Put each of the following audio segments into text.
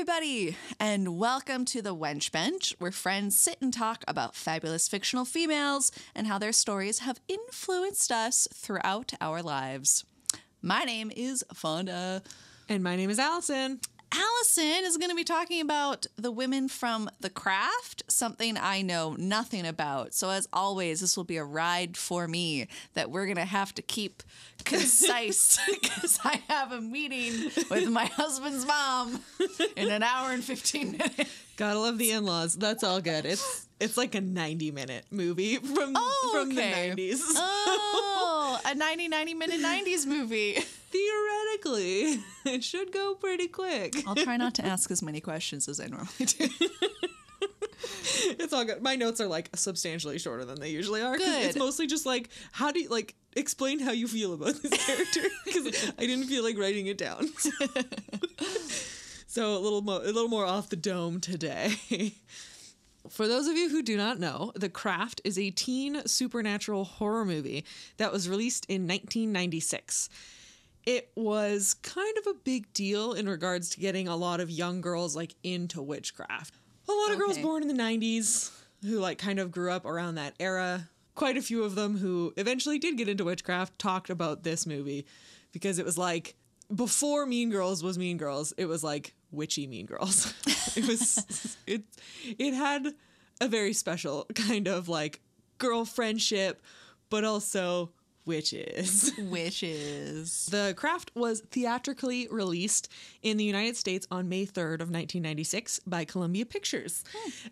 everybody, and welcome to the Wench Bench, where friends sit and talk about fabulous fictional females and how their stories have influenced us throughout our lives. My name is Fonda. And my name is Alison. Alison is going to be talking about the women from The Craft, something I know nothing about. So as always, this will be a ride for me that we're going to have to keep concise because I have a meeting with my husband's mom in an hour and 15 minutes. Gotta love the in-laws. That's all good. It's like a 90-minute movie from the 90s. Oh, a 90-minute 90s movie. Theoretically, it should go pretty quick. I'll try not to ask as many questions as I normally do. It's all good. My notes are like substantially shorter than they usually are. Good. It's mostly just like, how do you like explain how you feel about this character? Because I didn't feel like writing it down. So a little more off the dome today. For those of you who do not know, The Craft is a teen supernatural horror movie that was released in 1996. It was kind of a big deal in regards to getting a lot of young girls like into witchcraft. A lot of girls born in the 90s who like kind of grew up around that era. Quite a few of them who eventually did get into witchcraft talked about this movie because it was like before Mean Girls was Mean Girls, it was like witchy Mean Girls. It had a very special kind of like girl friendship, but also witches. The Craft was theatrically released in the United States on May 3rd of 1996 by Columbia Pictures.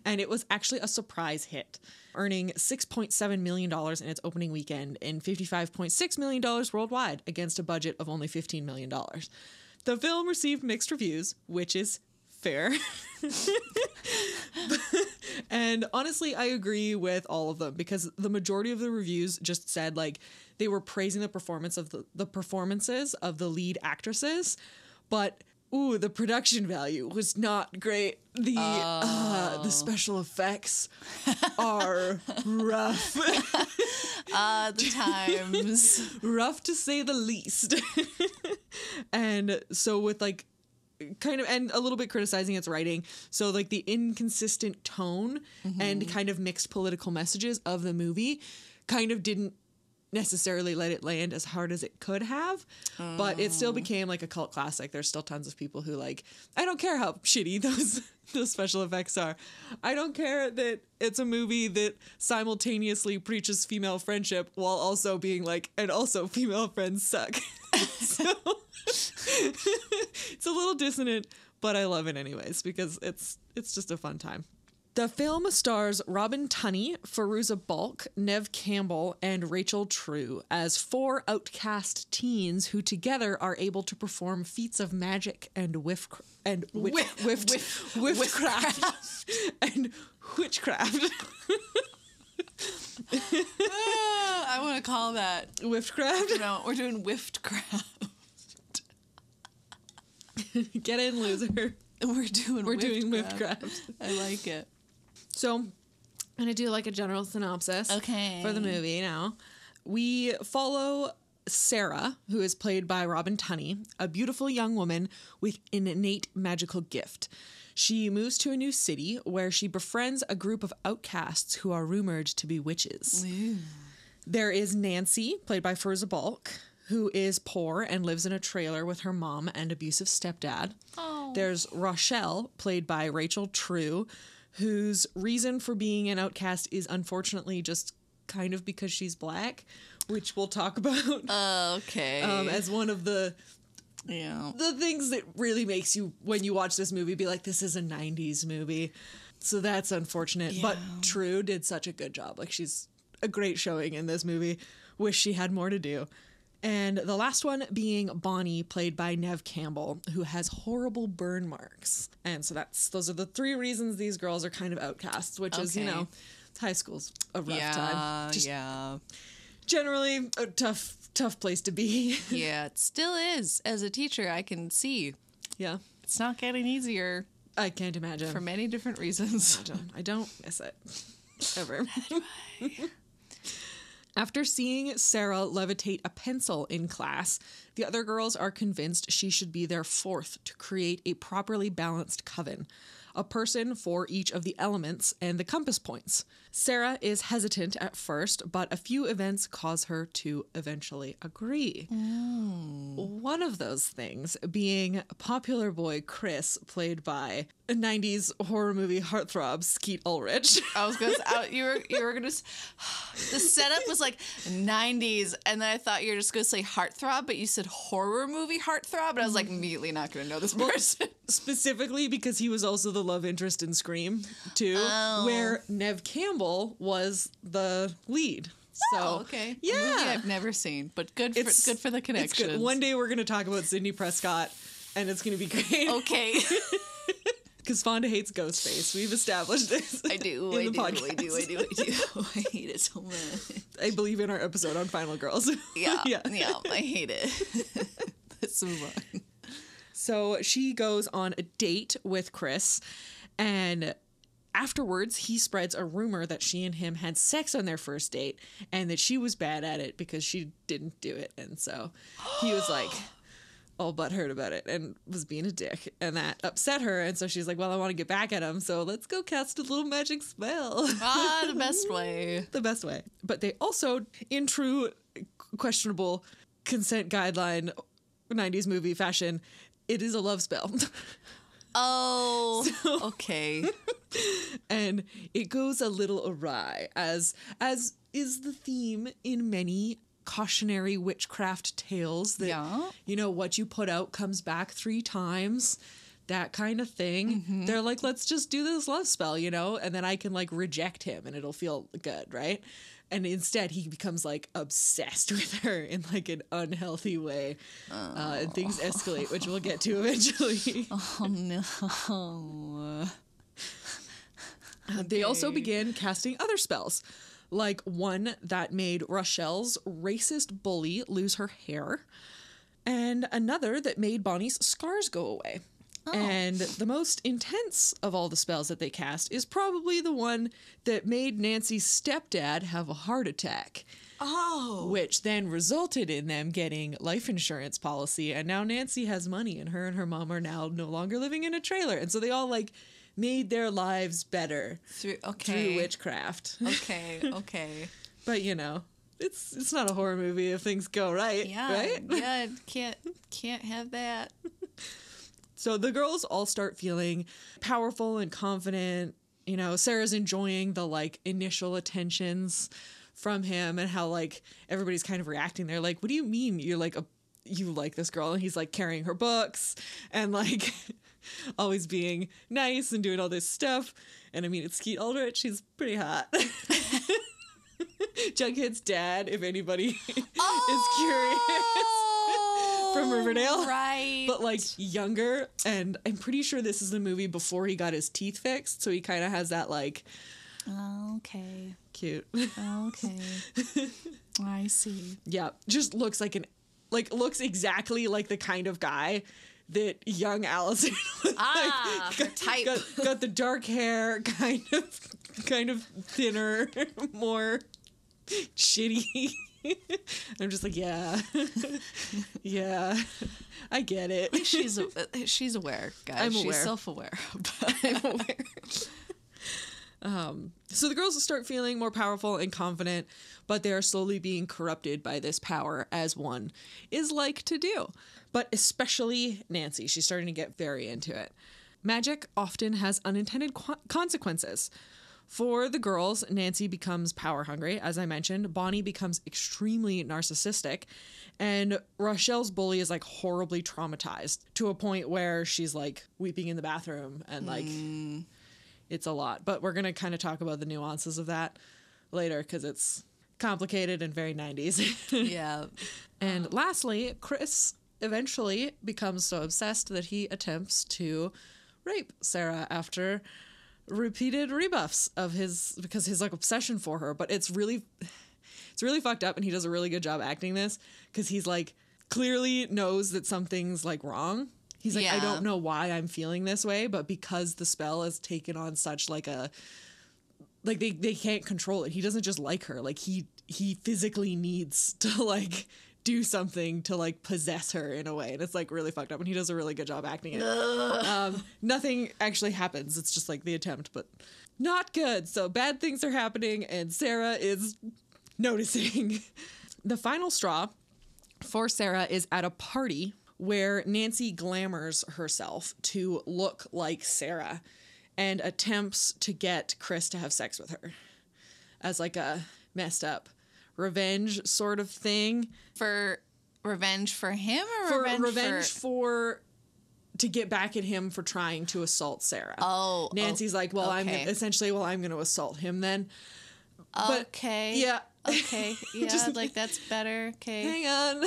And it was actually a surprise hit, earning $6.7 million in its opening weekend and $55.6 million worldwide against a budget of only $15 million. The film received mixed reviews, which is fair. And honestly, I agree with all of them because the majority of the reviews just said like they were praising the performances of the lead actresses, but the production value was not great. The special effects are rough. The times. Rough to say the least. And so with like kind of, and a little bit criticizing its writing. So like the inconsistent tone and kind of mixed political messages of the movie kind of didn't necessarily let it land as hard as it could have, but it still became like a cult classic. There's still tons of people who like, I don't care how shitty those special effects are. I don't care that it's a movie that simultaneously preaches female friendship while also being like, and also female friends suck. So it's a little dissonant, but I love it anyways because it's just a fun time. The film stars Robin Tunney, Fairuza Balk, Neve Campbell, and Rachel True as four outcast teens who together are able to perform feats of magic and witchcraft and witchcraft. I want to call that Witchcraft? No, we're doing witchcraft. Get in, loser. We're doing witchcraft. I like it. So I'm going to do like a general synopsis for the movie now. We follow Sarah, who is played by Robin Tunney, a beautiful young woman with an innate magical gift. She moves to a new city where she befriends a group of outcasts who are rumored to be witches. Ooh. There is Nancy, played by Fairuza Balk, who is poor and lives in a trailer with her mom and abusive stepdad. Oh. There's Rochelle, played by Rachel True, whose reason for being an outcast is unfortunately just kind of because she's black, which we'll talk about. As one of the things that really makes you, when you watch this movie, be like, this is a 90s movie. So that's unfortunate. Yeah. But True did such a good job. Like, she's a great showing in this movie. Wish she had more to do. And the last one being Bonnie, played by Neve Campbell, who has horrible burn marks. And so those are the three reasons these girls are kind of outcasts, which is, high school's a rough time. Generally a tough place to be. Yeah, it still is. As a teacher, I can see. Yeah. It's not getting easier. I can't imagine. For many different reasons. I don't miss it. Ever. After seeing Sarah levitate a pencil in class, The other girls are convinced she should be their fourth to create a properly balanced coven, a person for each of the elements and the compass points. Sarah is hesitant at first, but a few events cause her to eventually agree. One of those things being popular boy Chris, played by a 90s horror movie heartthrob Skeet Ulrich. I was going to you were going to the setup was like 90s, and then I thought you were just going to say heartthrob, but you said horror movie heartthrob, and I was like immediately not going to know this person. Specifically because he was also the love interest in Scream, too, where Neve Campbell was the lead. So, okay. Yeah. A movie I've never seen, but good for the connection. One day we're going to talk about Sidney Prescott, and it's going to be great. Okay. Because Fonda hates Ghostface. We've established this. I do. I do. I hate it so much. I believe in our episode on Final Girls. Yeah. I hate it. Let's move on. So she goes on a date with Chris, and afterwards he spreads a rumor that she and him had sex on their first date and that she was bad at it because she didn't do it. And so he was like all butthurt about it and was being a dick, and that upset her. And so she's like, well, I want to get back at him, so let's go cast a little magic spell. The best way. The best way. But they also, in true questionable consent guideline 90s movie fashion, it is a love spell. Oh, okay. And it goes a little awry, as is the theme in many cautionary witchcraft tales that, you know, what you put out comes back 3 times, that kind of thing. Mm-hmm. They're like, let's just do this love spell, you know, and then I can like reject him and it'll feel good, right? And instead he becomes like obsessed with her in like an unhealthy way. And things escalate, which we'll get to eventually. Oh no. They also begin casting other spells, like one that made Rochelle's racist bully lose her hair, and another that made Bonnie's scars go away. Oh. And the most intense of all the spells that they cast is probably the one that made Nancy's stepdad have a heart attack. Oh. Which then resulted in them getting life insurance policy, and now Nancy has money, and her mom are now no longer living in a trailer. And so they all like made their lives better through witchcraft. Okay. But you know, it's not a horror movie if things go right. Yeah. Right? Yeah, can't have that. So the girls all start feeling powerful and confident. You know, Sarah's enjoying the like initial attentions from him and how like everybody's kind of reacting. They're like, what do you mean you like this girl? And he's like carrying her books and like always being nice and doing all this stuff. And I mean, it's Skeet Ulrich. She's pretty hot. Jughead's dad, if anybody is curious. From Riverdale. Right. But like younger. And I'm pretty sure this is the movie before he got his teeth fixed. So he kind of has that like... Okay. Cute. Okay. I see. Yeah. Just looks like looks exactly like the kind of guy that young Alison type. Got the dark hair, kind of thinner, more shitty. I'm just like, yeah, I get it. She's aware, guys. I'm aware. She's self-aware. I'm aware. So the girls start feeling more powerful and confident, but they are slowly being corrupted by this power, as one is like to do. But especially Nancy, she's starting to get very into it. Magic often has unintended consequences. For the girls, Nancy becomes power hungry, as I mentioned. Bonnie becomes extremely narcissistic. And Rochelle's bully is like horribly traumatized to a point where she's like weeping in the bathroom and like it's a lot. But we're going to kind of talk about the nuances of that later because it's complicated and very 90s. Yeah. And lastly, Chris eventually becomes so obsessed that he attempts to rape Sarah after repeated rebuffs of his like obsession for her. But it's really fucked up, and he does a really good job acting this because he's like clearly knows that something's like wrong. He's like, I don't know why I'm feeling this way, but because the spell has taken on such like a like they can't control it. He doesn't just like her, like he physically needs to like do something to like possess her in a way, and it's like really fucked up, and he does a really good job acting it. Nothing actually happens, it's just like the attempt, but not good. So bad things are happening and Sarah is noticing. The final straw for Sarah is at a party where Nancy glamours herself to look like Sarah and attempts to get Chris to have sex with her as like a messed up revenge sort of thing. For revenge for him or revenge for to get back at him for trying to assault Sarah. Oh, Nancy's like, well, okay. I'm going to assault him then. But, okay. Yeah. Okay. Yeah, just, like that's better. Okay. Hang on.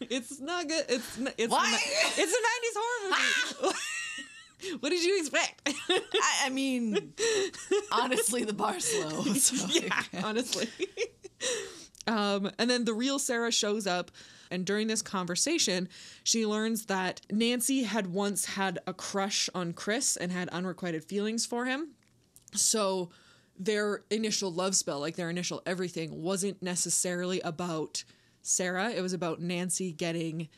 It's not good. It's Why? It's a 90s horror movie. What did you expect? I mean, honestly, the bar's low. So yeah, honestly. And then the real Sarah shows up, and during this conversation, she learns that Nancy had once had a crush on Chris and had unrequited feelings for him. So their initial love spell, like their initial everything, wasn't necessarily about Sarah. It was about Nancy getting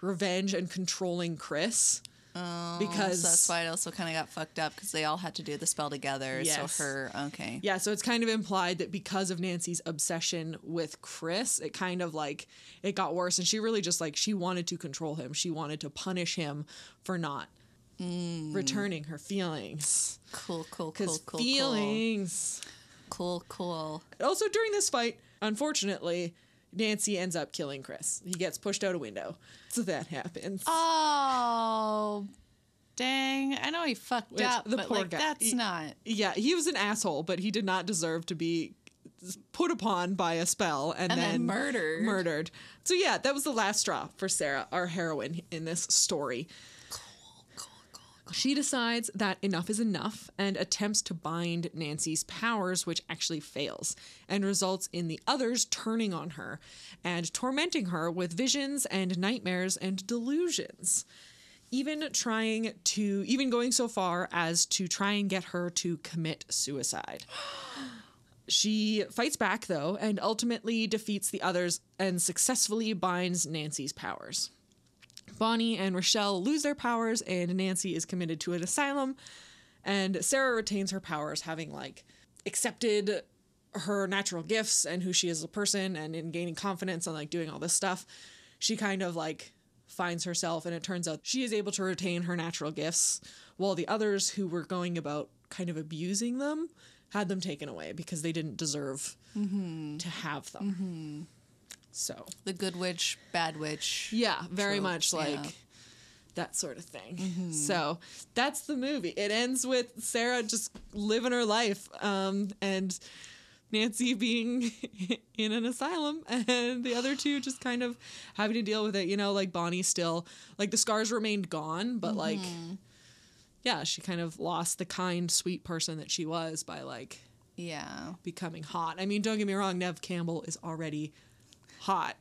revenge and controlling Chris. Oh, because so that's why it also kind of got fucked up, because they all had to do the spell together. Yes. So okay. Yeah, so it's kind of implied that because of Nancy's obsession with Chris, it kind of like, it got worse. And she really just like, she wanted to control him. She wanted to punish him for not returning her feelings. Cool. Feelings. Cool. Also, during this fight, unfortunately, Nancy ends up killing Chris. He gets pushed out a window. So that happens. Oh, dang. I know he fucked up, but poor like, guy. that's not... Yeah, he was an asshole, but he did not deserve to be put upon by a spell and then murdered. So yeah, that was the last straw for Sarah, our heroine in this story. Cool. She decides that enough is enough and attempts to bind Nancy's powers, which actually fails and results in the others turning on her and tormenting her with visions and nightmares and delusions. Even going so far as to try and get her to commit suicide. She fights back, though, and ultimately defeats the others and successfully binds Nancy's powers. Bonnie and Rochelle lose their powers, and Nancy is committed to an asylum, and Sarah retains her powers, having, like, accepted her natural gifts and who she is as a person, and in gaining confidence and, like, doing all this stuff, she kind of, like, finds herself, and it turns out she is able to retain her natural gifts, while the others who were going about kind of abusing them had them taken away because they didn't deserve to have them. So the good witch, bad witch. Yeah, very trope. much like that sort of thing. So that's the movie. It ends with Sarah just living her life, and Nancy being in an asylum, and the other two just kind of having to deal with it. You know, like Bonnie still, like the scars remained gone, but like, yeah, she kind of lost the kind, sweet person that she was by like, becoming hot. I mean, don't get me wrong, Neve Campbell is already hot.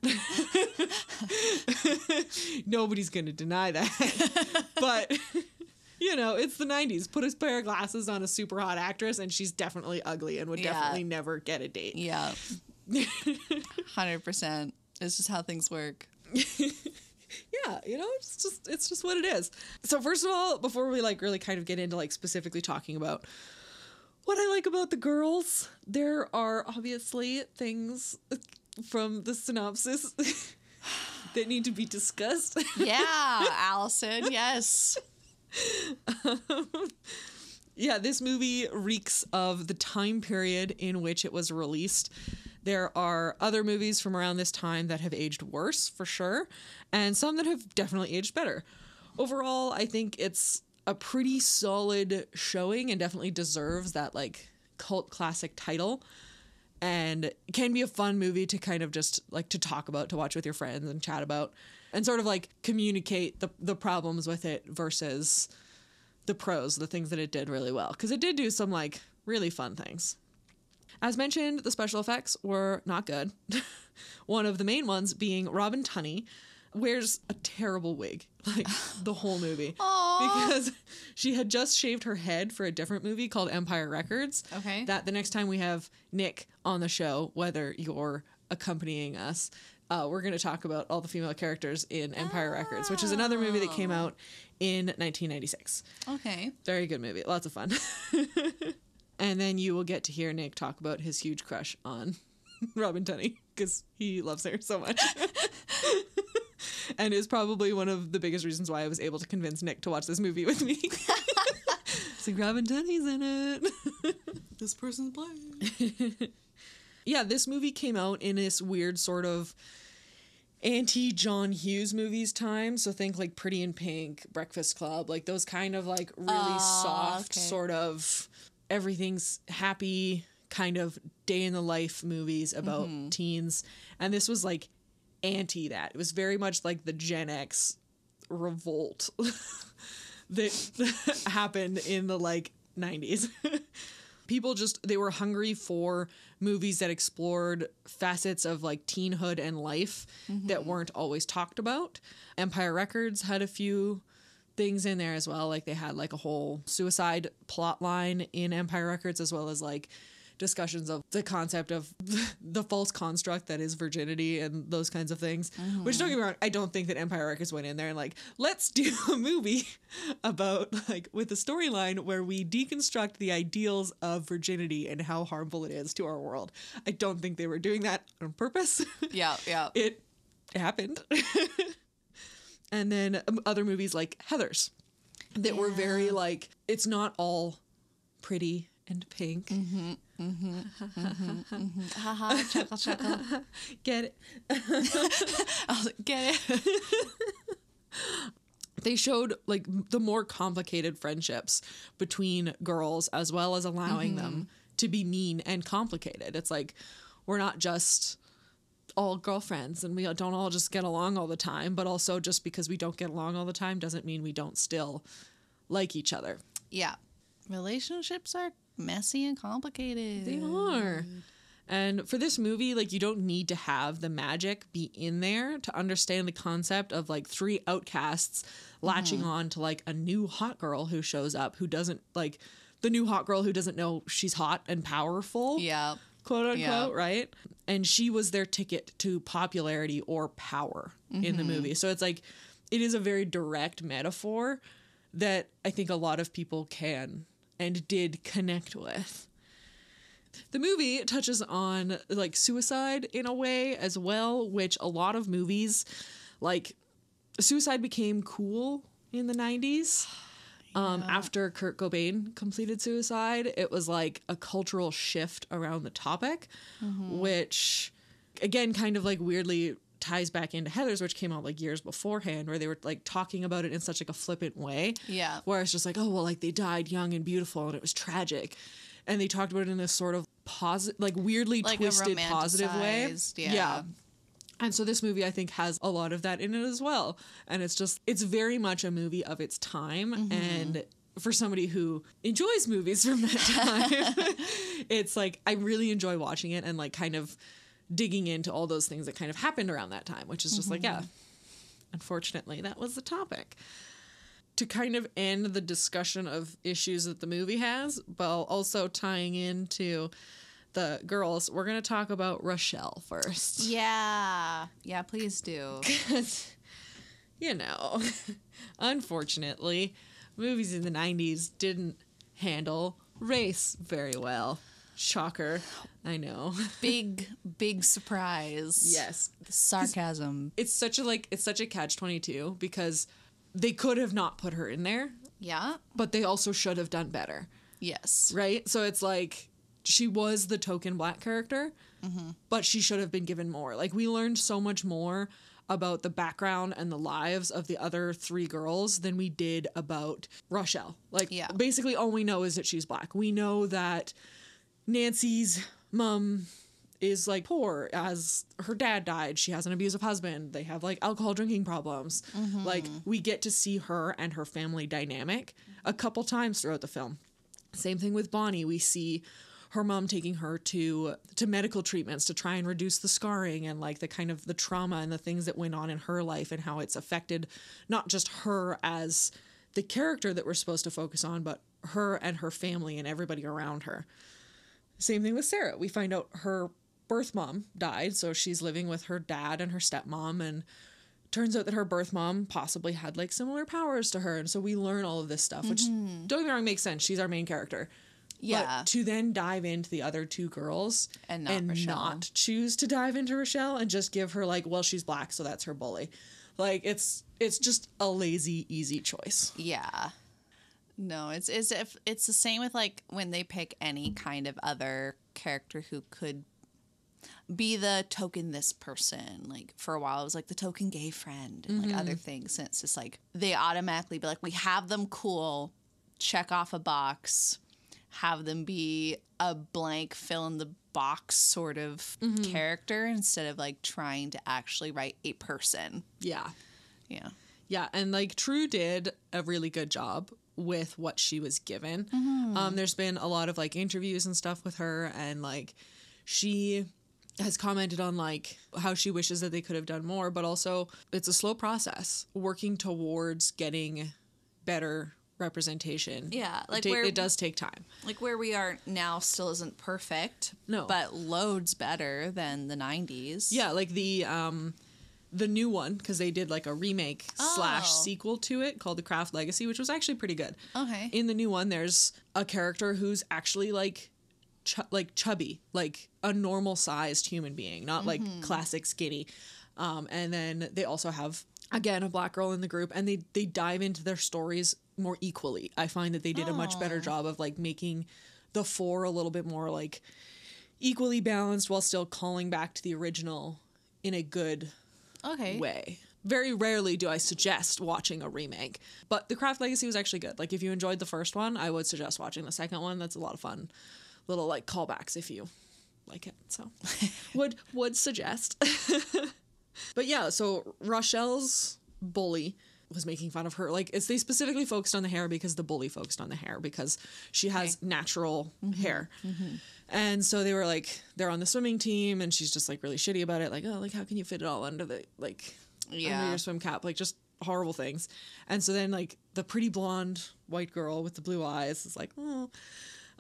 Nobody's gonna deny that. But you know, it's the 90s. Put a pair of glasses on a super hot actress and she's definitely ugly and would definitely never get a date. Yeah. 100%. It's just how things work. Yeah, you know, it's just what it is. So first of all, before we like really kind of get into like specifically talking about what I like about the girls, there are obviously things from the synopsis that need to be discussed. Yeah, Alison, yes. Yeah, this movie reeks of the time period in which it was released. There are other movies from around this time that have aged worse, for sure, and some that have definitely aged better. Overall, I think it's a pretty solid showing and definitely deserves that, like, cult classic title. And it can be a fun movie to kind of just, like, to talk about, to watch with your friends and chat about, and sort of, like, communicate the problems with it versus the pros, the things that it did really well. Because it did do some, like, really fun things. As mentioned, the special effects were not good. One of the main ones being Robin Tunney wears a terrible wig, like, the whole movie. Aww. Because she had just shaved her head for a different movie called Empire Records. Okay. That the next time we have Nick on the show, whether you're accompanying us, we're going to talk about all the female characters in Empire Records, which is another movie that came out in 1996. Okay. Very good movie. Lots of fun. And then you will get to hear Nick talk about his huge crush on Robin Tunney because he loves her so much. And is probably one of the biggest reasons why I was able to convince Nick to watch this movie with me. It's like, Robin Tunney's in it. This person's playing. Yeah, this movie came out in this weird sort of anti-John Hughes movies time. So think like Pretty in Pink, Breakfast Club, like those kind of like really soft sort of everything's happy kind of day in the life movies about teens. And this was like anti that. It was very much like the Gen X revolt that happened in the like 90s. People just, they were hungry for movies that explored facets of like teenhood and life that weren't always talked about. Empire Records had a few things in there as well. Like they had like a whole suicide plot line in Empire Records, as well as like discussions of the concept of the false construct that is virginity and those kinds of things. Which, don't get me wrong, I don't think that Empire Records went in there and like, let's do a movie about like with a storyline where we deconstruct the ideals of virginity and how harmful it is to our world. I don't think they were doing that on purpose. Yeah. It happened. And then other movies like Heathers that were very like, it's not all pretty and pink. Haha, chuckle. Get it. I was like, get it. They showed like the more complicated friendships between girls, as well as allowing them to be mean and complicated. It's like, we're not just all girlfriends and we don't all just get along all the time, but also just because we don't get along all the time doesn't mean we don't still like each other. Yeah. Relationships are messy and complicated. They are. And for this movie, like, you don't need to have the magic be in there to understand the concept of like three outcasts latching on to like a new hot girl who shows up, who doesn't like the new hot girl who doesn't know she's hot and powerful. Yeah. Quote unquote, right? And she was their ticket to popularity or power in the movie. So it's like, it is a very direct metaphor that I think a lot of people can and did connect with. The movie touches on like suicide in a way as well, which a lot of movies, like suicide became cool in the 90s. After Kurt Cobain completed suicide, it was like a cultural shift around the topic, which again kind of like weirdly ties back into Heathers, which came out like years beforehand, where they were like talking about it in such like a flippant way. Yeah. Where it's just like, oh, well, like they died young and beautiful and it was tragic. And they talked about it in this sort of like weirdly like twisted positive way. Yeah. And so this movie, I think, has a lot of that in it as well. And it's very much a movie of its time. And for somebody who enjoys movies from that time, it's like, I really enjoy watching it and like kind of digging into all those things that kind of happened around that time, which is just like, yeah, unfortunately, that was the topic. To kind of end the discussion of issues that the movie has, but also tying into the girls, we're going to talk about Rochelle first. Yeah, please do. Because, you know, unfortunately, movies in the 90s didn't handle race very well. Shocker. I know. Big surprise. Yes. Sarcasm. It's such a catch-22 because they could have not put her in there. Yeah. But they also should have done better. Yes. Right? So it's like, she was the token black character, but she should have been given more. Like, we learned so much more about the background and the lives of the other three girls than we did about Rochelle. Like, basically all we know is that she's black. We know that Nancy's mom is like poor, as her dad died. She has an abusive husband. They have like alcohol drinking problems. Like, we get to see her and her family dynamic a couple times throughout the film. Same thing with Bonnie. We see her mom taking her to medical treatments to try and reduce the scarring and like the kind of the trauma and the things that went on in her life and how it's affected not just her as the character that we're supposed to focus on, but her and her family and everybody around her. Same thing with Sarah. We find out her birth mom died, so she's living with her dad and her stepmom, and turns out that her birth mom possibly had like similar powers to her, and so we learn all of this stuff, which don't get me wrong, makes sense. She's our main character. Yeah. But to then dive into the other two girls and not choose to dive into Rochelle and just give her like, well, she's black, so that's her bully. Like it's just a lazy, easy choice. Yeah. No, it's the same with like when they pick any kind of other character who could be the token this person. Like for a while it was like the token gay friend and like other things, and it's just like they automatically be like, we have them cool, check off a box, have them be a blank fill in the box sort of character instead of like trying to actually write a person. Yeah, and like True did a really good job with what she was given. There's been a lot of like interviews and stuff with her, and like she has commented on like how she wishes that they could have done more, but also it's a slow process working towards getting better representation. Yeah, like it does take time. Like where we are now still isn't perfect. No, but loads better than the 90s. Yeah, like the new one, because they did like a remake / sequel to it called The Craft Legacy, which was actually pretty good. Okay. In the new one, there's a character who's actually like chubby, like a normal sized human being, not like classic skinny. And then they also have, again, a black girl in the group, and they dive into their stories more equally. I find that they did a much better job of like making the four a little bit more like equally balanced while still calling back to the original in a good way. Very rarely do I suggest watching a remake, but The Craft Legacy was actually good. Like if you enjoyed the first one, I would suggest watching the second one. That's a lot of fun. Little like callbacks if you like it. So would suggest. But yeah, so Rochelle's bully was making fun of her. Like they specifically focused on the hair because the bully focused on the hair because she has natural hair. And so they were like, they're on the swimming team and she's just like really shitty about it. Like, oh, like how can you fit it all under the under your swim cap? Like just horrible things. And so then like the pretty blonde white girl with the blue eyes is like, oh.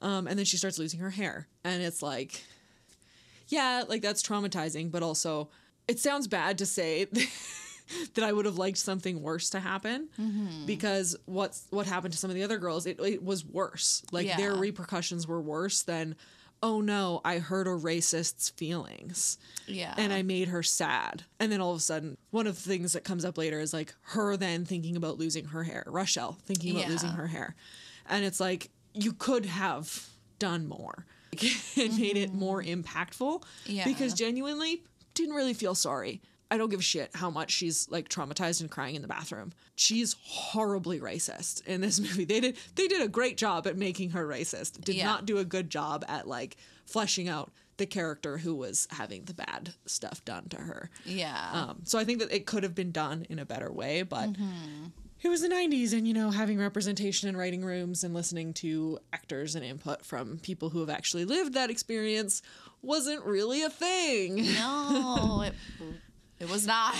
And then she starts losing her hair. And it's like, yeah, like that's traumatizing, but also it sounds bad to say that I would have liked something worse to happen because what happened to some of the other girls, it was worse. Like their repercussions were worse than, oh no, I hurt a racist's feelings. Yeah. And I made her sad. And then all of a sudden, one of the things that comes up later is like her then thinking about losing her hair. Rochelle thinking about losing her hair. And it's like, you could have done more and made it more impactful because genuinely didn't really feel sorry. I don't give a shit how much she's like traumatized and crying in the bathroom. She's horribly racist in this movie. They did a great job at making her racist. Did not do a good job at like fleshing out the character who was having the bad stuff done to her. Yeah. So I think that it could have been done in a better way, but it was the 90s, and, you know, having representation in writing rooms and listening to actors and input from people who have actually lived that experience wasn't really a thing. No, it was not.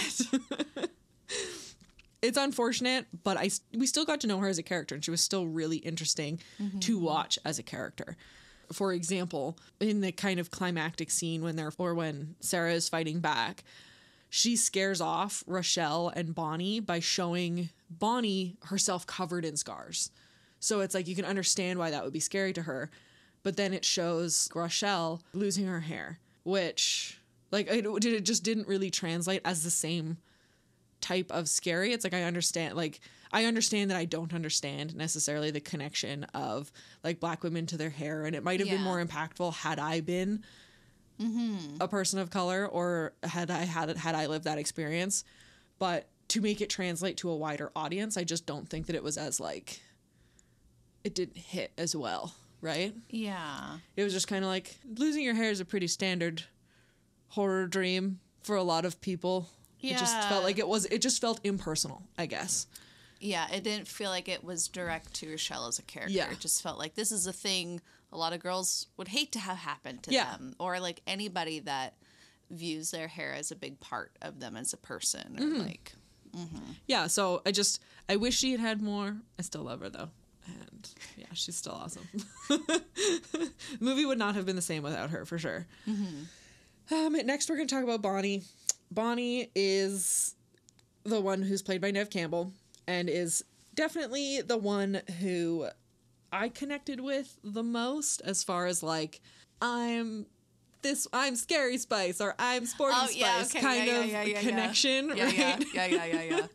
It's unfortunate, but we still got to know her as a character, and she was still really interesting to watch as a character. For example, in the kind of climactic scene when Sarah is fighting back, she scares off Rochelle and Bonnie by showing Bonnie herself covered in scars. So it's like you can understand why that would be scary to her. But then it shows Rochelle losing her hair, which like it just didn't really translate as the same type of scary. It's like I understand that I don't understand necessarily the connection of like black women to their hair, and it might have been more impactful had I been a person of color or had I lived that experience. But to make it translate to a wider audience, I just don't think that it was as like it didn't hit as well, right? Yeah. It was just kind of like losing your hair is a pretty standard horror dream for a lot of people. Yeah. It just felt like it just felt impersonal, I guess. Yeah, it didn't feel like it was direct to Rochelle as a character. Yeah. It just felt like this is a thing a lot of girls would hate to have happen to them, or like anybody that views their hair as a big part of them as a person, or like. Yeah, so I wish she had more. I still love her though, and yeah, she's still awesome. The movie would not have been the same without her, for sure. Next, we're going to talk about Bonnie. Bonnie is the one who's played by Neve Campbell and is definitely the one who I connected with the most as far as like, I'm Scary Spice or I'm Sporty Spice kind of connection, right? Yeah.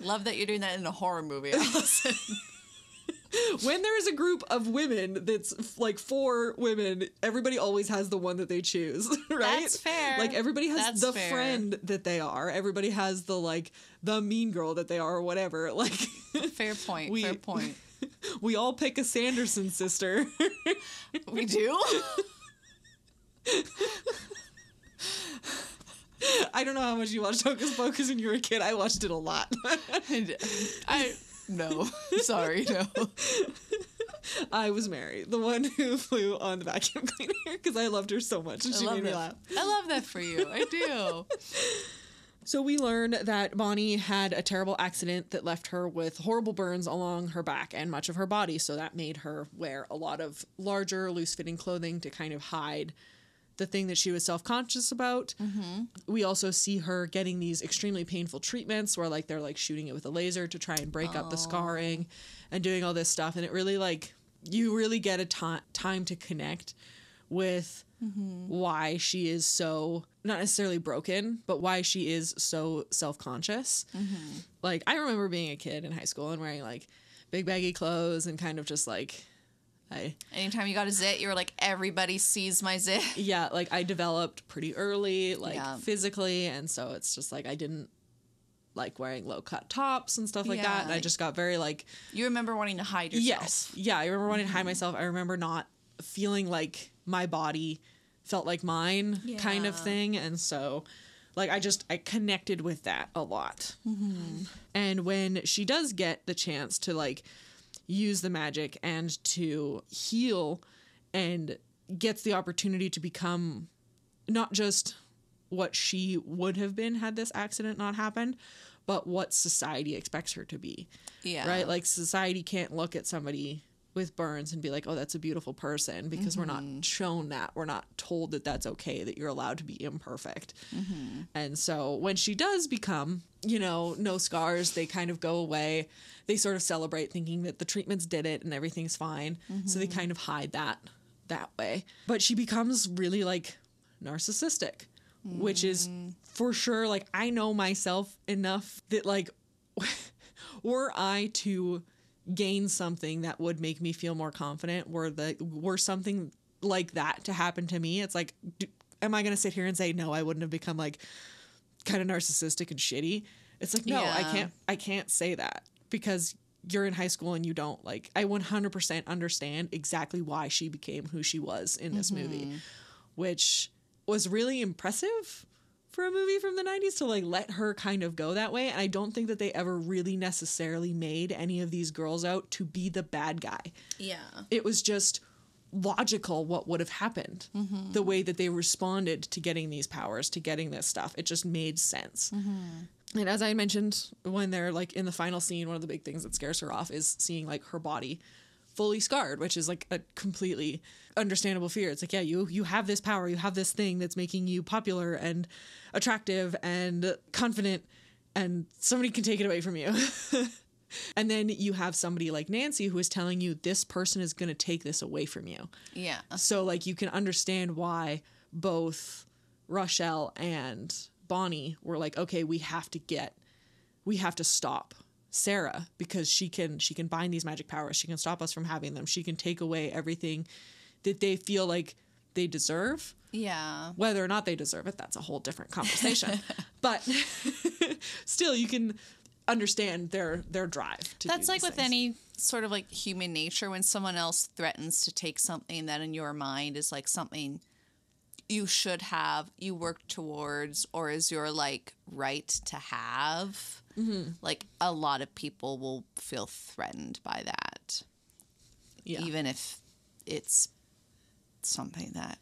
Love that you're doing that in a horror movie, Alison. When there is a group of women that's like 4 women, everybody always has the one that they choose, right? That's fair. Like everybody has friend that they are. Everybody has the mean girl that they are or whatever. Like fair point. We all pick a Sanderson sister. We do? I don't know how much you watched Hocus Pocus when you were a kid. I watched it a lot. No. Sorry, no. I was Mary, the one who flew on the vacuum cleaner because I loved her so much and she made me laugh. I love that for you. I do. So we learn that Bonnie had a terrible accident that left her with horrible burns along her back and much of her body. So that made her wear a lot of larger, loose-fitting clothing to kind of hide the thing that she was self-conscious about. Mm-hmm. We also see her getting these extremely painful treatments where like they're like shooting it with a laser to try and break up the scarring and doing all this stuff. And it really like, you really get a time to connect with why she is so, not necessarily broken, but why she is so self-conscious. Mm-hmm. Like I remember being a kid in high school and wearing like big baggy clothes and kind of just like, anytime you got a zit, you were like, everybody sees my zit. Yeah, like I developed pretty early, like physically, and so it's just like I didn't like wearing low cut tops and stuff like that, and I just got very like... You remember wanting to hide yourself. Yes, yeah, I remember wanting to hide myself. I remember not feeling like my body felt like mine kind of thing, and so like I connected with that a lot. Mm-hmm. And when she does get the chance to like use the magic and to heal and gets the opportunity to become not just what she would have been had this accident not happened, but what society expects her to be. Yeah. Right? Like society can't look at somebody with burns and be like, oh, that's a beautiful person, because we're not shown that. We're not told that that's okay, that you're allowed to be imperfect. Mm-hmm. And so when she does become, no scars, they kind of go away. They sort of celebrate thinking that the treatments did it and everything's fine. Mm-hmm. So they kind of hide that way. But she becomes really like narcissistic, which is for sure, like, I know myself enough that like, were I to gain something that would make me feel more confident, were something like that to happen to me, it's like, am I going to sit here and say, no, I wouldn't have become like kind of narcissistic and shitty? It's like, no, I can't say that, because you're in high school and you don't like, I 100% understand exactly why she became who she was in this movie, which was really impressive for a movie from the 90s to like let her kind of go that way. And I don't think that they ever really necessarily made any of these girls out to be the bad guy. Yeah. It was just logical what would have happened, the way that they responded to getting these powers, to getting this stuff. It just made sense. And as I mentioned, when they're like in the final scene, one of the big things that scares her off is seeing like her body fully scarred, which is like a completely understandable fear. It's like, yeah, you have this power, you have this thing that's making you popular and attractive and confident, and somebody can take it away from you. And then you have somebody like Nancy who is telling you this person is going to take this away from you. Yeah. So like you can understand why both Rochelle and Bonnie were like, okay, we have to stop Sarah, because she can bind these magic powers. She can stop us from having them. She can take away everything that they feel like they deserve. Yeah. Whether or not they deserve it, that's a whole different conversation. But still, you can understand their drive to that's do like these with things. any sort of like human nature, when someone else threatens to take something that in your mind is like something you should have, you work towards, or is your like right to have. Like a lot of people will feel threatened by that. Yeah. Even if it's something that,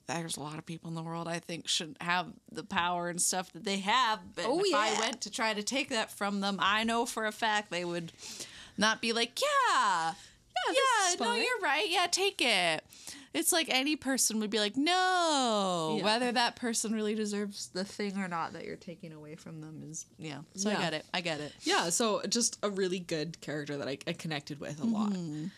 there's a lot of people in the world I think shouldn't have the power and stuff that they have. But if I went to try to take that from them, I know for a fact they would not be like, yeah, no, you're right. Yeah, take it. It's like any person would be like, no, whether that person really deserves the thing or not that you're taking away from them is, So I get it. Yeah, so just a really good character that I connected with a lot. And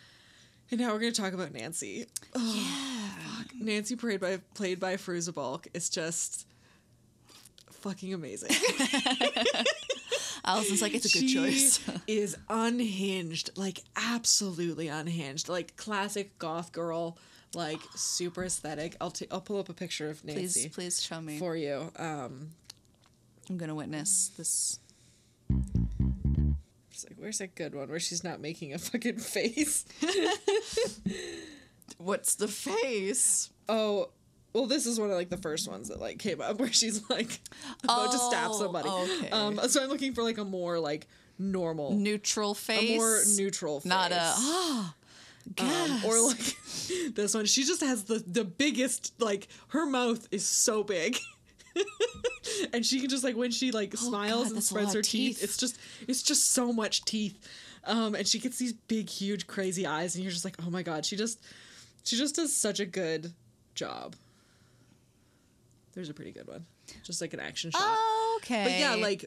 now we're going to talk about Nancy. Oh, fuck. Nancy, played by Fairuza Balk, is just fucking amazing. Alison's like, it's a good choice. She is unhinged, like absolutely unhinged, like classic goth girl. Like super aesthetic. I'll pull up a picture of Nancy. Please show me for you. I'm gonna witness this. It's like, where's a good one where she's not making a fucking face? What's the face? Oh, well, this is one of like the first ones that like came up where she's like about to stab somebody. Okay. So I'm looking for like a more like normal, neutral face. A more neutral face. Not a. Or like this one, she just has the biggest, like her mouth is so big. And she can just like when she like smiles and spreads her teeth, it's just so much teeth. And she gets these big, huge, crazy eyes, and you're just like, oh my god, she just does such a good job. There's a pretty good one, just like an action shot. Okay, but yeah, like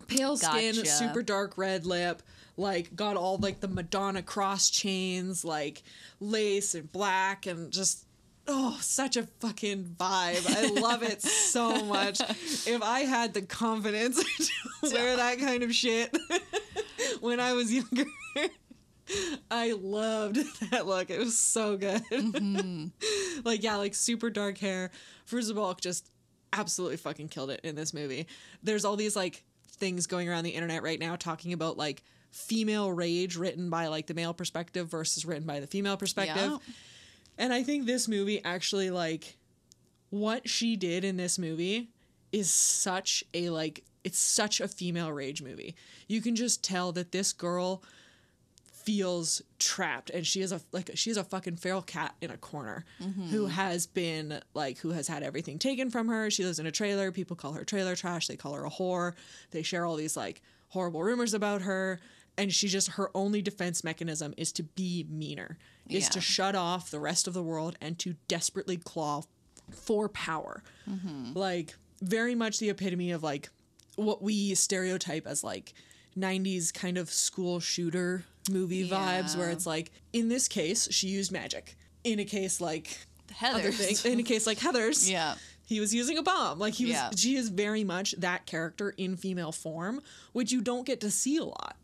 pale skin, super dark red lip. Like, got all, like, the Madonna cross chains, like, lace and black, and just, such a fucking vibe. I love it so much. If I had the confidence to wear that kind of shit when I was younger, I loved that look. It was so good. Like, yeah, like, super dark hair. Fairuza Balk just absolutely fucking killed it in this movie. There's all these, like, things going around the internet right now talking about, like, female rage written by like the male perspective versus written by the female perspective. And I think this movie actually, like, what she did in this movie is such a like, it's such a female rage movie. You can just tell that this girl feels trapped, and she is a fucking feral cat in a corner who has had everything taken from her. She lives in a trailer. People call her trailer trash. They call her a whore. They share all these like horrible rumors about her. And her only defense mechanism is to be meaner, is to shut off the rest of the world and to desperately claw for power. Like, very much the epitome of, like, what we stereotype as, like, 90s kind of school shooter movie vibes, where it's, like, in this case, she used magic. In a case, like, Heather's. In a case like Heather's. Yeah. He was using a bomb. Like, she is very much that character in female form, which you don't get to see a lot.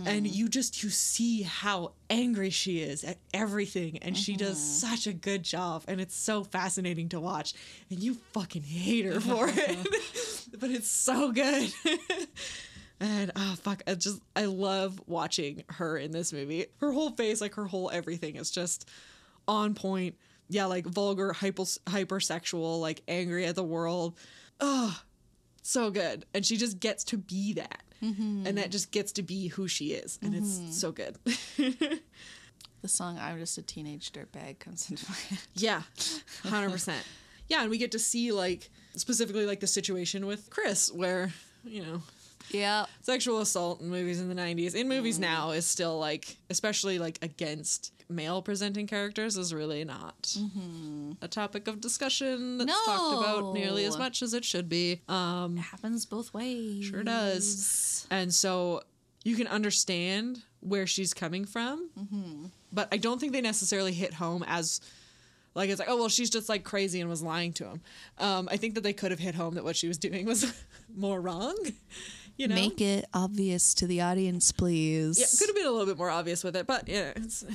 And you see how angry she is at everything, and she does such a good job, and it's so fascinating to watch, and you fucking hate her for it. But it's so good. And I love watching her in this movie. Her whole face, like her whole everything is just on point. Yeah, like vulgar, hypersexual, like angry at the world. Oh, so good. And she just gets to be that. And that just gets to be who she is. And it's so good. The song "I'm Just a Teenage Dirtbag" comes into my head. Yeah, 100%. Yeah, and we get to see, like, specifically, like, the situation with Chris, where, you know... Yeah. Sexual assault in movies in the 90s. In movies now is still, like, especially, like, against male-presenting characters is really not a topic of discussion that's talked about nearly as much as it should be. It happens both ways. Sure does. And so you can understand where she's coming from, but I don't think they necessarily hit home as... Like, it's like, oh, well, she's just, like, crazy and was lying to him. I think that they could have hit home that what she was doing was more wrong. You know? Make it obvious to the audience, please. Yeah, could have been a little bit more obvious with it, but yeah, it's,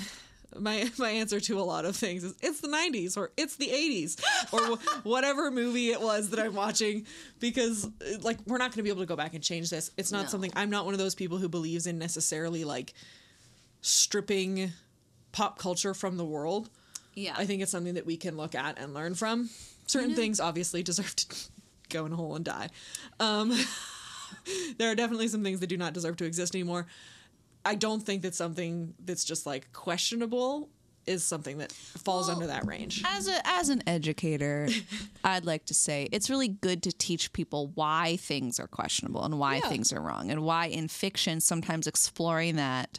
my answer to a lot of things is it's the 90s or it's the 80s or whatever movie it was that I'm watching, because like we're not going to be able to go back and change this. It's not something, I'm not one of those people who believes in necessarily like stripping pop culture from the world. Yeah. I think it's something that we can look at and learn from. Certain things obviously deserve to go in a hole and die. There are definitely some things that do not deserve to exist anymore. I don't think that something that's just like questionable is something that falls under that range. As an educator, I'd like to say it's really good to teach people why things are questionable and why things are wrong, and why in fiction sometimes exploring that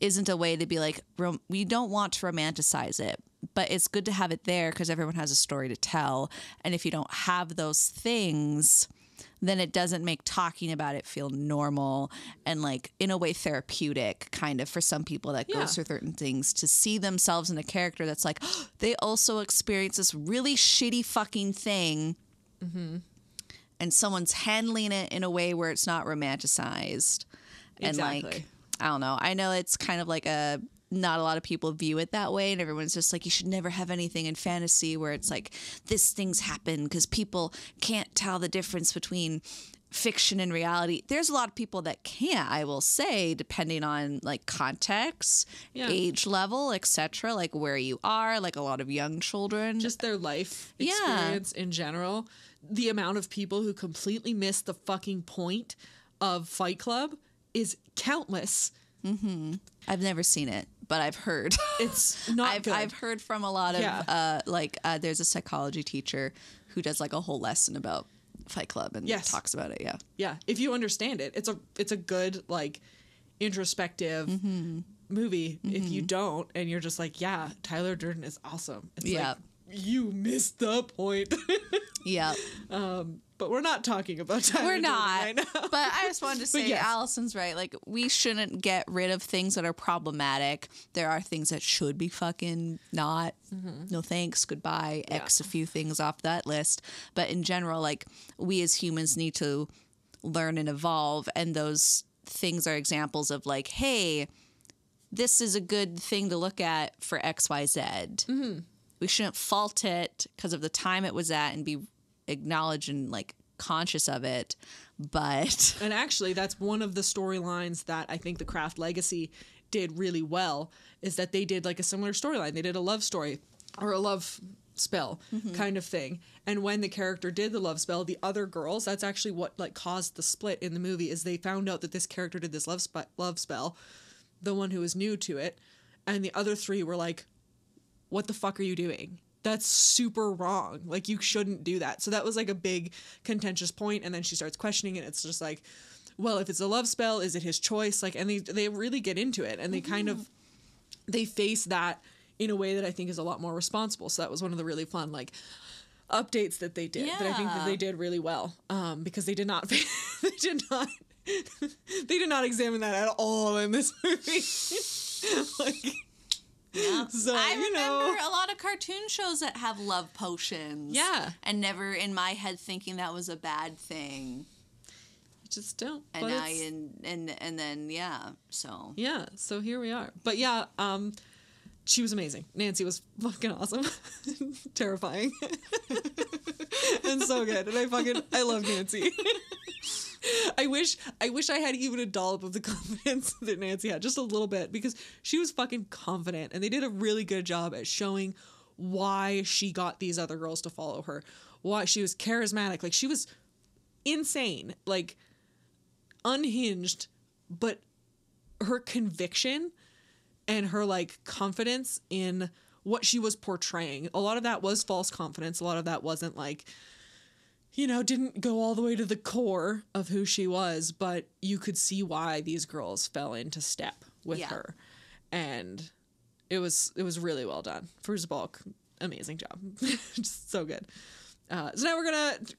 isn't a way to be like, we don't want to romanticize it, but it's good to have it there because everyone has a story to tell. And if you don't have those things, then it doesn't make talking about it feel normal and like in a way therapeutic kind of for some people that goes through certain things, to see themselves in a character that's like, oh, they also experience this really shitty fucking thing. And someone's handling it in a way where it's not romanticized. And like, I don't know. I know it's kind of like not a lot of people view it that way, and everyone's just like, you should never have anything in fantasy where it's like this things happen because people can't tell the difference between fiction and reality. There's a lot of people that can't, I will say, depending on like context, age level, etc., like where you are, like a lot of young children, just their life experience in general. The amount of people who completely miss the fucking point of Fight Club is countless. I've never seen it, but I've heard. It's not good. I've heard from a lot of there's a psychology teacher who does like a whole lesson about Fight Club and talks about it. Yeah. If you understand it, it's a good like introspective movie. If you don't, and you're just like, yeah, Tyler Durden is awesome. It's like, you missed the point. But we're not talking about Tyler We're not. right now. But I just wanted to say, Alison's right. Like, we shouldn't get rid of things that are problematic. There are things that should be fucking not. No thanks, goodbye, X a few things off that list. But in general, like, we as humans need to learn and evolve. And those things are examples of like, hey, this is a good thing to look at for X, Y, Z. We shouldn't fault it because of the time it was at and be acknowledged and like conscious of it. But and actually that's one of the storylines that I think the Craft Legacy did really well, is that they did like a similar storyline. They did a love story or a love spell kind of thing, and when the character did the love spell, the other girls, that's actually what like caused the split in the movie, is they found out that this character did this love spell, the one who was new to it, and the other three were like, what the fuck are you doing? That's super wrong. Like, you shouldn't do that. So that was like a big contentious point. And then she starts questioning it. It's just like, well, if it's a love spell, is it his choice? Like, and they really get into it, and they kind of, they face that in a way that I think is a lot more responsible. So that was one of the really fun, like, updates that they did that I think that they did really well. Because they did not, they did not examine that at all in this movie. Like, so, I remember a lot of cartoon shows that have love potions. And never in my head thinking that was a bad thing. You just don't. And then so. Yeah, so here we are. But she was amazing. Nancy was fucking awesome. Terrifying. And so good. And I love Nancy. I wish I had even a dollop of the confidence that Nancy had, just a little bit, because she was fucking confident, and they did a really good job at showing why she got these other girls to follow her, why she was charismatic. Like, she was insane, like unhinged, but her conviction and her like confidence in what she was portraying, a lot of that was false confidence. A lot of that wasn't like, didn't go all the way to the core of who she was, but you could see why these girls fell into step with her. And it was really well done. Fruits Bulk, amazing job. Just so good. So now we're going to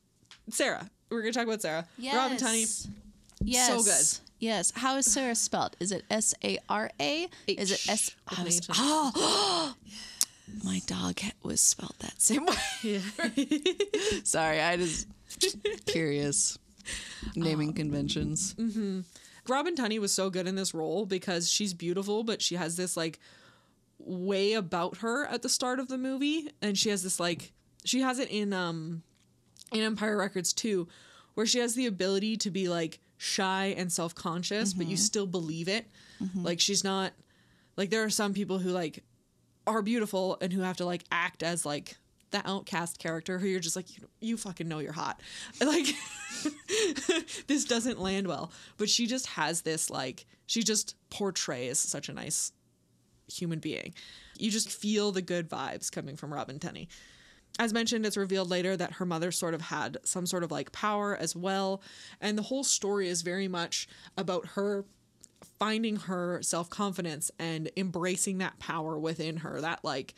talk about Sarah. Yes. Robin Tunney. Yes. So good. Yes. How is Sarah spelled? Is it Sara? Is it S? Oh, my dog was spelled that same way. Yeah. Sorry, I just curious. Naming conventions. Robin Tunney was so good in this role because she's beautiful, but she has this like way about her at the start of the movie, and she has this like, she has it in Empire Records too, where she has the ability to be like shy and self-conscious, but you still believe it. Like, she's not like, there are some people who like are beautiful and who have to like act as like the outcast character who you're just like, you fucking know you're hot. Like, this doesn't land well. But she just has this like, she just portrays such a nice human being. You just feel the good vibes coming from Robin Tunney. As mentioned, it's revealed later that her mother sort of had some sort of like power as well. And the whole story is very much about her finding her self-confidence and embracing that power within her, that like,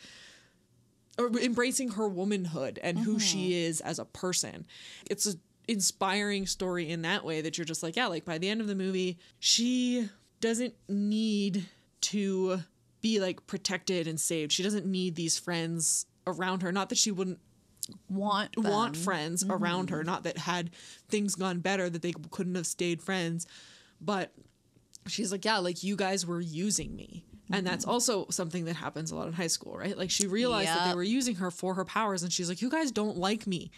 or embracing her womanhood and who she is as a person. It's an inspiring story in that way that you're just like, yeah, like by the end of the movie, she doesn't need to be like protected and saved. She doesn't need these friends around her. Not that she wouldn't want friends around her, not that had things gone better that they couldn't have stayed friends, but she's like, yeah, like you guys were using me. And that's also something that happens a lot in high school, right? Like she realized that they were using her for her powers, and she's like, you guys don't like me.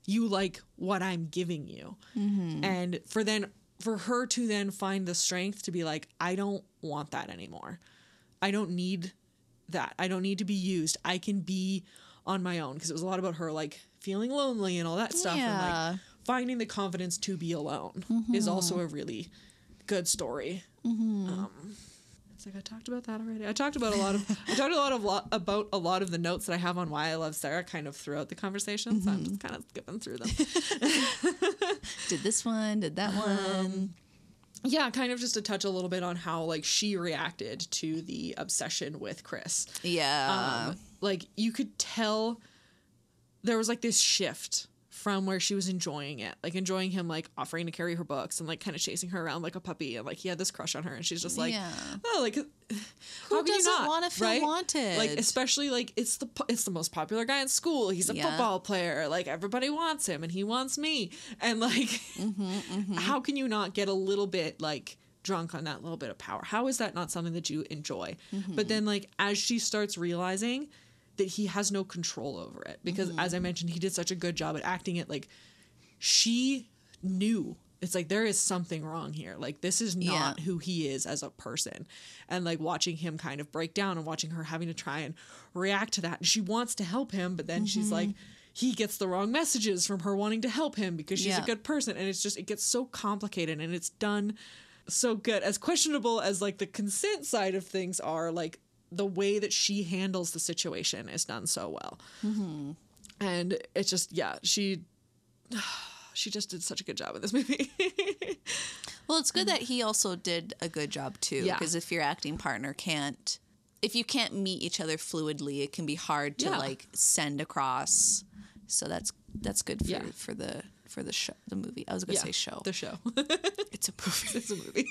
You like what I'm giving you. And for her to then find the strength to be like, I don't want that anymore. I don't need that. I don't need to be used. I can be on my own, because it was a lot about her like feeling lonely and all that stuff, and like finding the confidence to be alone is also a really good story. It's like I talked about that already. I talked about a lot of the notes that I have on why I love Sarah kind of throughout the conversation. So I'm just kind of skipping through them. Did this one, did that one. Yeah, kind of just to touch a little bit on how like she reacted to the obsession with Chris. Yeah. Like you could tell there was like this shift from where she was enjoying it, like enjoying him like offering to carry her books and like kind of chasing her around like a puppy, and like he had this crush on her, and she's just like, oh, like who doesn't want to feel wanted? Like especially like it's the most popular guy in school. He's a football player. Like everybody wants him, and he wants me. And like, how can you not get a little bit like drunk on that little bit of power? How is that not something that you enjoy? But then like as she starts realizing that he has no control over it, because as I mentioned, he did such a good job at acting it, like she knew it's like there is something wrong here, like this is not who he is as a person. And like watching him kind of break down and watching her having to try and react to that, and she wants to help him, but then she's like, he gets the wrong messages from her wanting to help him because she's a good person, and it's just, it gets so complicated, and it's done so good. As questionable as like the consent side of things are, like the way that she handles the situation is done so well. And it's just, she just did such a good job in this movie. Well, it's good that he also did a good job too, because if your acting partner if you can't meet each other fluidly, it can be hard to like send across. So that's good for the show, the movie. I was gonna say show. The show. It's a movie. It's a movie.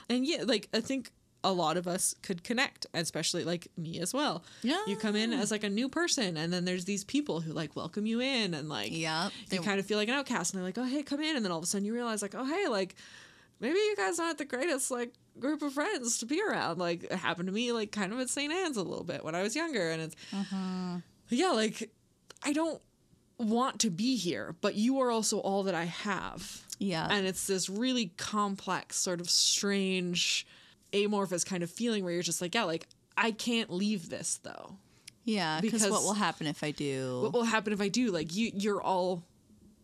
And like I think a lot of us could connect, especially like me as well. Yeah. You come in as like a new person, and then there's these people who like welcome you in, and like you kind of feel like an outcast, and they're like, oh hey, come in, and then all of a sudden you realize like, oh hey, like maybe you guys aren't the greatest like group of friends to be around. Like it happened to me like kind of at St. Anne's a little bit when I was younger, and it's like I don't want to be here, but you are also all that I have. Yeah. And it's this really complex, sort of strange, amorphous kind of feeling where you're just like, like I can't leave this though. Yeah, because what will happen if I do? What will happen if I do? Like you're all,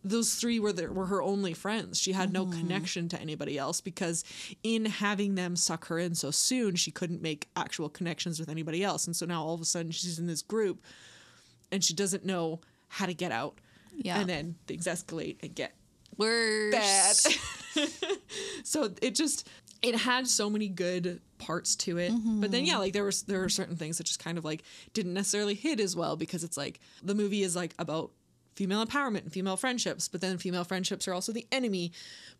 those three were her only friends. She had no connection to anybody else, because in having them suck her in so soon, she couldn't make actual connections with anybody else. And so now all of a sudden she's in this group, and she doesn't know how to get out. Yeah. And then things escalate and get worse. Bad. So it had so many good parts to it. But then like there were certain things that just kind of like didn't necessarily hit as well, because it's like the movie is like about female empowerment and female friendships, but then female friendships are also the enemy,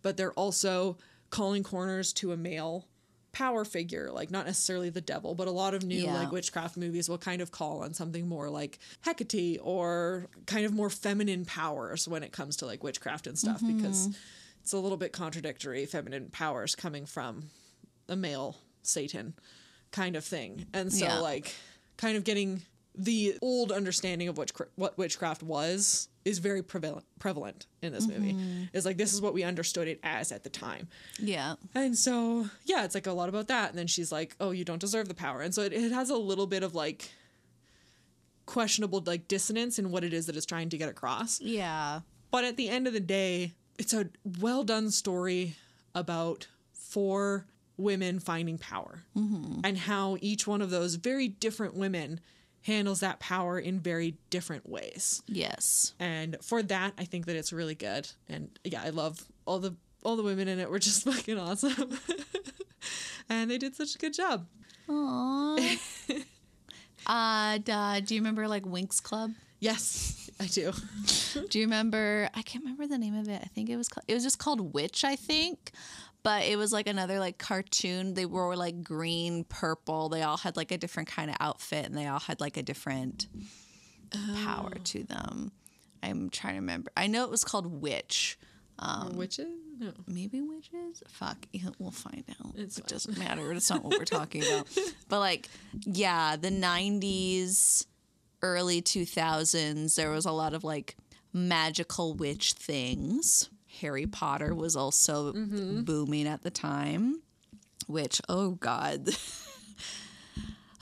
but they're also calling corners to a male power figure, like not necessarily the devil, but a lot of new like witchcraft movies will kind of call on something more like Hecate or kind of more feminine powers when it comes to like witchcraft and stuff, because it's a little bit contradictory, feminine powers coming from a male Satan kind of thing. And so like kind of getting the old understanding of what witchcraft is very prevalent in this movie. It's like, this is what we understood it as at the time. Yeah. And so, it's like a lot about that. And then she's like, oh, you don't deserve the power. And so it has a little bit of like questionable like dissonance in what it is that it's trying to get across. Yeah. But at the end of the day, it's a well done story about 4 women finding power and how each one of those very different women handles that power in very different ways. Yes. And for that, I think that it's really good. And I love all the all the women in it were just fucking awesome. And they did such a good job. Aww. Do you remember like Winx Club? Yes, I do. Do you remember? I can't remember the name of it. I think it was just called Witch, I think. But it was like another like cartoon. They wore like green, purple. They all had like a different kind of outfit, and they all had like a different power to them. I'm trying to remember. I know it was called Witch. Witches? No. Maybe witches? Fuck. We'll find out. It doesn't matter. It's not what we're talking about. But like, yeah, the 90s, early 2000s, there was a lot of like magical witch things. Harry Potter was also booming at the time, which, oh God.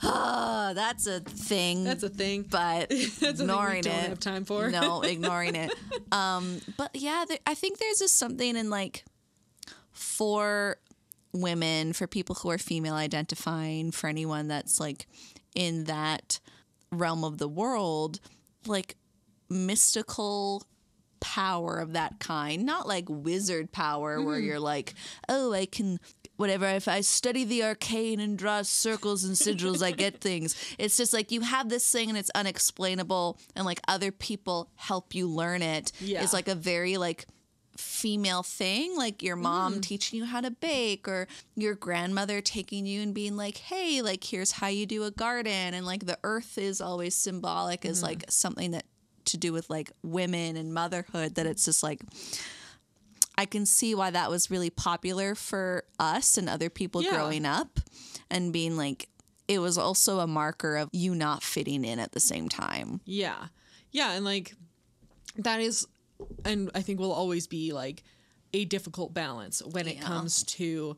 That's a thing. That's a thing. But that's ignoring a thing we don't have time for. No, ignoring it. But yeah, I think there's just something in like for women, for people who are female identifying, for anyone that's like in that realm of the world, like mystical power of that kind, not like wizard power where you're like, oh, I can whatever, if I study the arcane and draw circles and sigils, I get things. It's just like you have this thing and it's unexplainable, and like other people help you learn it. It's like a very like female thing, like your mom teaching you how to bake, or your grandmother taking you and being like, hey, like here's how you do a garden. And like the earth is always symbolic as like something that to do with like women and motherhood, that it's just like I can see why that was really popular for us and other people growing up, and being like, it was also a marker of you not fitting in at the same time. Yeah. Yeah. And like that is, and I think will always be like a difficult balance when it comes to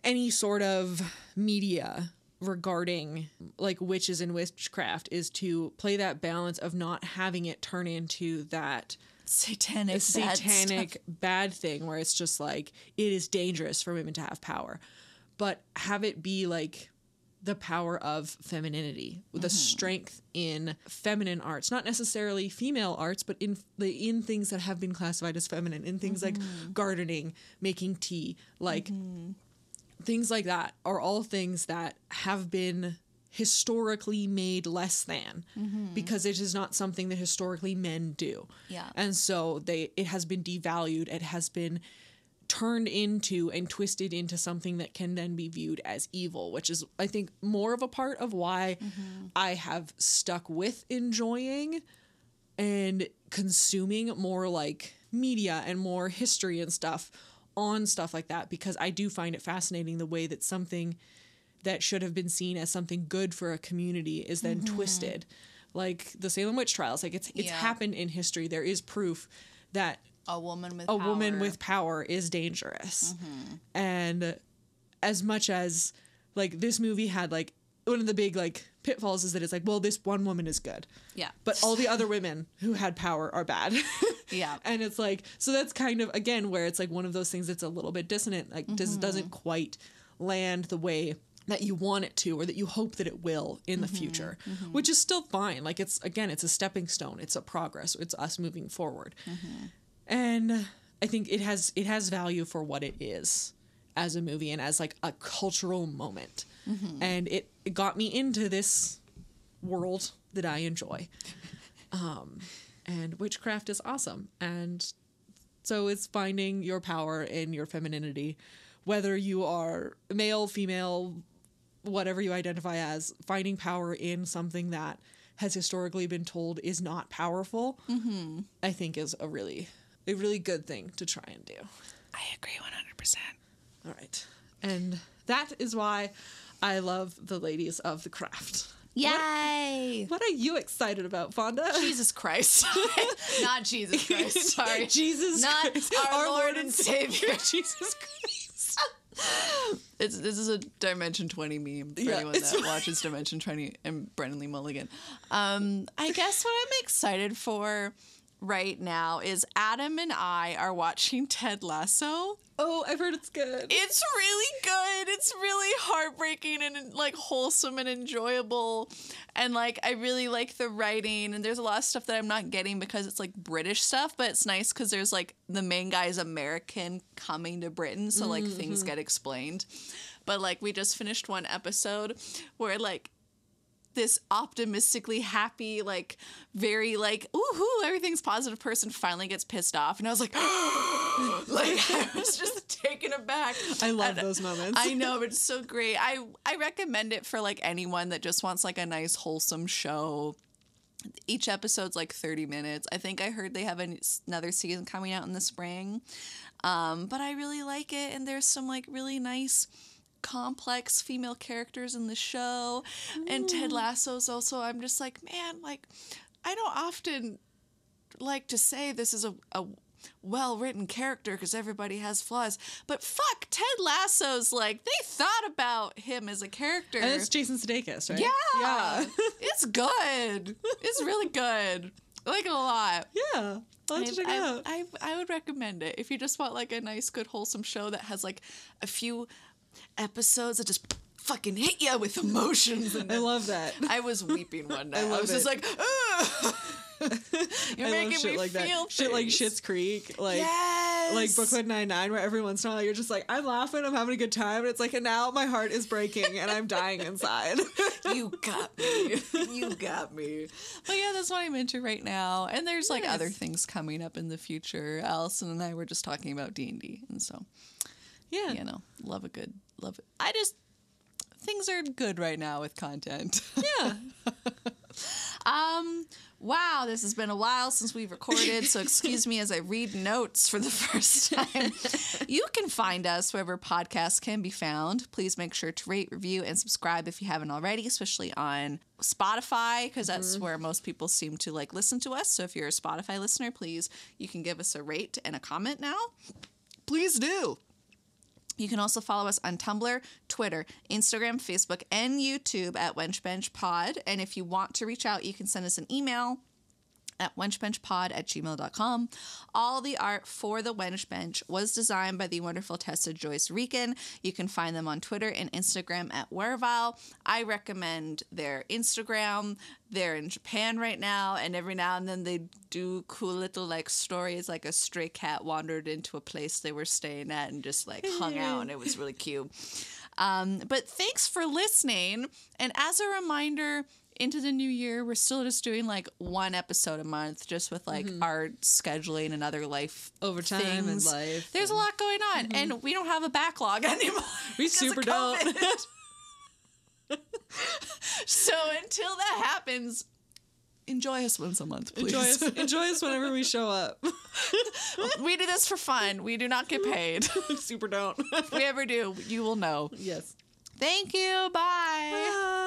any sort of media regarding like witches and witchcraft, is to play that balance of not having it turn into that satanic bad thing where it's just like it is dangerous for women to have power, but have it be like the power of femininity, the strength in feminine arts, not necessarily female arts, but in things that have been classified as feminine, in things like gardening, making tea, like things like that are all things that have been historically made less than because it is not something that historically men do. And so it has been devalued. It has been turned into and twisted into something that can then be viewed as evil, which is, I think, more of a part of why I have stuck with enjoying and consuming more like media and more history and stuff on stuff like that, because I do find it fascinating the way that something that should have been seen as something good for a community is then twisted. Like the Salem witch trials, like it's happened in history. There is proof that a woman with power is dangerous. And as much as like this movie had like one of the big like pitfalls is that it's like, well, this one woman is good. But all the other women who had power are bad. And it's like, so that's kind of, again, where it's like one of those things that's a little bit dissonant, like doesn't quite land the way that you want it to, or that you hope that it will in the future, which is still fine. Like it's a stepping stone. It's a progress. It's us moving forward. And I think it has value for what it is as a movie and as like a cultural moment. And it got me into this world that I enjoy. And witchcraft is awesome. And so it's finding your power in your femininity, whether you are male, female, whatever you identify as, finding power in something that has historically been told is not powerful, I think is a really good thing to try and do. I agree 100%. All right. And that is why I love the ladies of the craft. Yay! What are you excited about, Fonda? Jesus Christ. Not Jesus Christ. Sorry. Jesus Not Christ. Our Lord and Savior. Jesus Christ. This is a Dimension 20 meme for anyone that watches Dimension 20 and Brendan Lee Mulligan. I guess what I'm excited for right now is Adam and I are watching Ted Lasso. Oh, I've heard it's good. It's really good. It's really heartbreaking and like wholesome and enjoyable. And like I really like the writing, and there's a lot of stuff that I'm not getting because it's like British stuff, but it's nice because there's like the main guy is American coming to Britain, so like things get explained. But like we just finished one episode where like this optimistically happy, like very like ooh, everything's positive person finally gets pissed off, and I was like, like I was just taken aback. I love those moments. I know, it's so great. I recommend it for like anyone that just wants like a nice wholesome show. Each episode's like 30 minutes. I think I heard they have another season coming out in the spring, but I really like it, and there's some like really nice complex female characters in the show. And Ted Lasso's also, I'm just like, man, like I don't often like to say this is a well-written character because everybody has flaws, but fuck, Ted Lasso's like, they thought about him as a character. And it's Jason Sudeikis, right? Yeah. It's good. It's really good. I like it a lot. Yeah. I'll check it out. I would recommend it if you just want like a nice, good, wholesome show that has like a few episodes that just fucking hit you with emotions. And I love that. I was weeping one night. I was just like, you're making me like feel that. Shit like Schitt's Creek, like yes! like Brooklyn Nine-Nine, where every once in a while you're just like, I'm laughing, I'm having a good time, and it's like, and now my heart is breaking and I'm dying inside. You got me. You got me. But yeah, that's what I'm into right now. And there's like other things coming up in the future. Alison and I were just talking about D&D, and so yeah, you know, love it. Things are good right now with content. Yeah. Wow, this has been a while since we've recorded, so excuse me as I read notes for the first time. You can find us wherever podcasts can be found. Please make sure to rate, review, and subscribe if you haven't already, especially on Spotify, because that's where most people seem to like listen to us. So if you're a Spotify listener, please, you can give us a rate and a comment now. Please do. You can also follow us on Tumblr, Twitter, Instagram, Facebook, and YouTube at Wench Bench Pod. And if you want to reach out, you can send us an email at wenchbenchpod@gmail.com. All the art for the Wench Bench was designed by the wonderful Tessa Joyce Riecken. You can find them on Twitter and Instagram at Werevile. I recommend their Instagram. They're in Japan right now, and every now and then they do cool little like stories, like a stray cat wandered into a place they were staying at and just like hung out, and it was really cute. But thanks for listening. And as a reminder, into the new year, we're still just doing like one episode a month, just with like our scheduling and other life overtime things. And life. There's a lot going on, and we don't have a backlog anymore. We super don't. So until that happens, enjoy us once a month, please. Enjoy us whenever we show up. We do this for fun. We do not get paid. Super don't. If we ever do, you will know. Yes. Thank you. Bye. Bye.